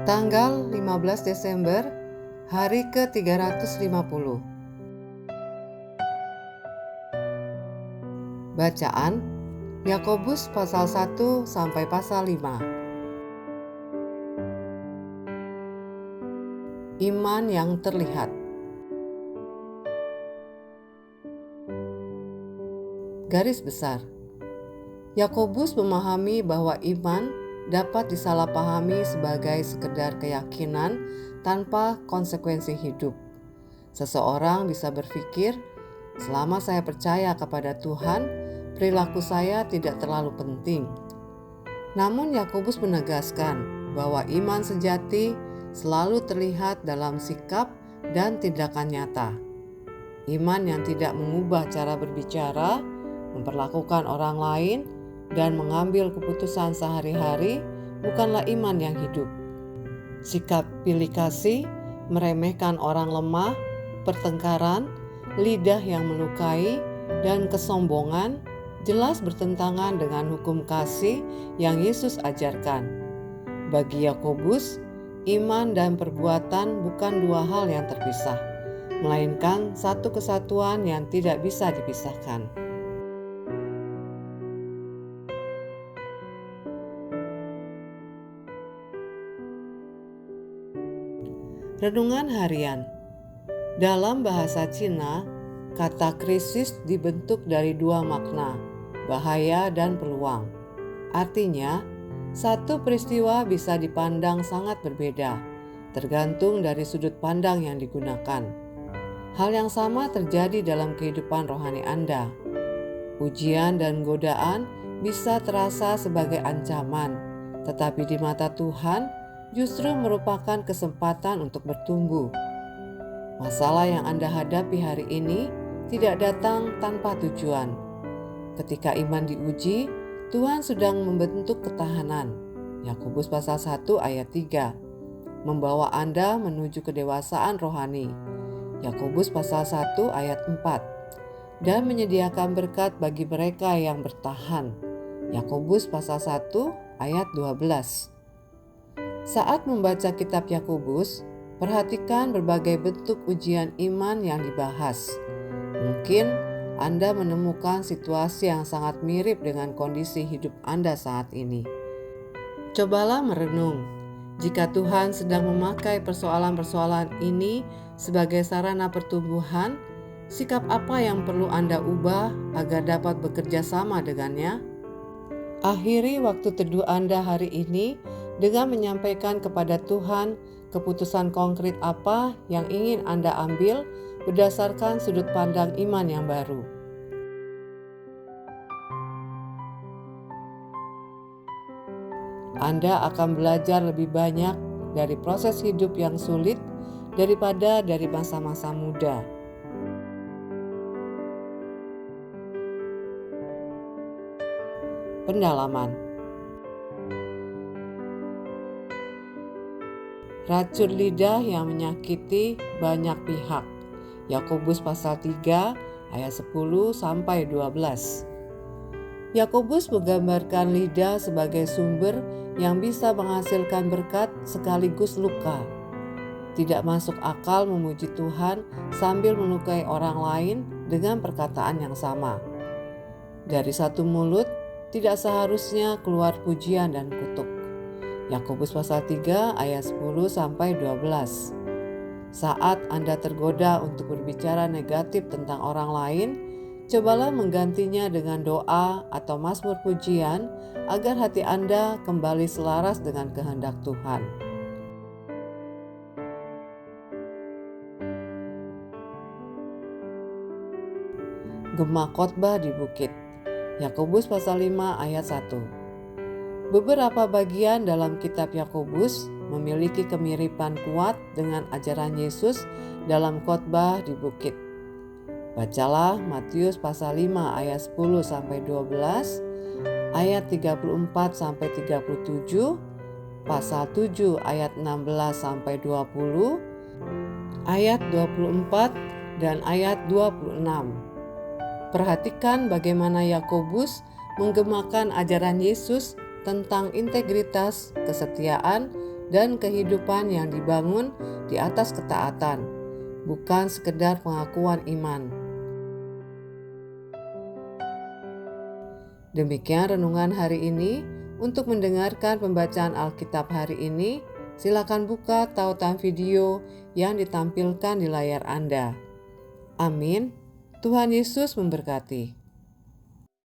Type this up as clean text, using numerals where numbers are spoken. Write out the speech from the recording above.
Tanggal 15 Desember, hari ke-350. Bacaan Yakobus pasal 1 sampai pasal 5. Iman yang terlihat. Garis besar. Yakobus memahami bahwa iman dapat disalahpahami sebagai sekedar keyakinan tanpa konsekuensi hidup. Seseorang bisa berpikir, selama saya percaya kepada Tuhan, perilaku saya tidak terlalu penting. Namun Yakobus menegaskan bahwa iman sejati selalu terlihat dalam sikap dan tindakan nyata. Iman yang tidak mengubah cara berbicara, memperlakukan orang lain, dan mengambil keputusan sehari-hari bukanlah iman yang hidup. Sikap pilih kasih, meremehkan orang lemah, pertengkaran, lidah yang melukai, dan kesombongan jelas bertentangan dengan hukum kasih yang Yesus ajarkan. Bagi Yakobus, iman dan perbuatan bukan dua hal yang terpisah, melainkan satu kesatuan yang tidak bisa dipisahkan. Renungan harian. Dalam bahasa Cina, kata krisis dibentuk dari dua makna, bahaya dan peluang. Artinya, satu peristiwa bisa dipandang sangat berbeda, tergantung dari sudut pandang yang digunakan. Hal yang sama terjadi dalam kehidupan rohani Anda. Ujian dan godaan bisa terasa sebagai ancaman, tetapi di mata Tuhan, justru merupakan kesempatan untuk bertumbuh. Masalah yang Anda hadapi hari ini tidak datang tanpa tujuan. Ketika iman diuji, Tuhan sedang membentuk ketahanan. Yakobus pasal 1 ayat 3. Membawa Anda menuju kedewasaan rohani. Yakobus pasal 1 ayat 4. Dan menyediakan berkat bagi mereka yang bertahan. Yakobus pasal 1 ayat 12. Saat membaca kitab Yakobus, perhatikan berbagai bentuk ujian iman yang dibahas. Mungkin Anda menemukan situasi yang sangat mirip dengan kondisi hidup Anda saat ini. Cobalah merenung, jika Tuhan sedang memakai persoalan-persoalan ini sebagai sarana pertumbuhan, sikap apa yang perlu Anda ubah agar dapat bekerja sama dengannya? Akhiri waktu teduh Anda hari ini dengan menyampaikan kepada Tuhan keputusan konkret apa yang ingin Anda ambil berdasarkan sudut pandang iman yang baru. Anda akan belajar lebih banyak dari proses hidup yang sulit daripada dari masa-masa muda. Pendalaman. Racun lidah yang menyakiti banyak pihak. Yakobus pasal 3 ayat 10 sampai 12. Yakobus menggambarkan lidah sebagai sumber yang bisa menghasilkan berkat sekaligus luka. Tidak masuk akal memuji Tuhan sambil melukai orang lain dengan perkataan yang sama. Dari satu mulut tidak seharusnya keluar pujian dan kutuk. Yakobus pasal 3 ayat 10 sampai 12. Saat Anda tergoda untuk berbicara negatif tentang orang lain, cobalah menggantinya dengan doa atau mazmur pujian agar hati Anda kembali selaras dengan kehendak Tuhan. Gema khotbah di bukit. Yakobus pasal 5 ayat 1. Beberapa bagian dalam kitab Yakobus memiliki kemiripan kuat dengan ajaran Yesus dalam khotbah di bukit. Bacalah Matius pasal 5 ayat 10 sampai 12, ayat 34 sampai 37, pasal 7 ayat 16 sampai 20, ayat 24 dan ayat 26. Perhatikan bagaimana Yakobus menggemakan ajaran Yesus tentang integritas, kesetiaan, dan kehidupan yang dibangun di atas ketaatan, bukan sekedar pengakuan iman. Demikian renungan hari ini. Untuk mendengarkan pembacaan Alkitab hari ini, silakan buka tautan video yang ditampilkan di layar Anda. Amin. Tuhan Yesus memberkati.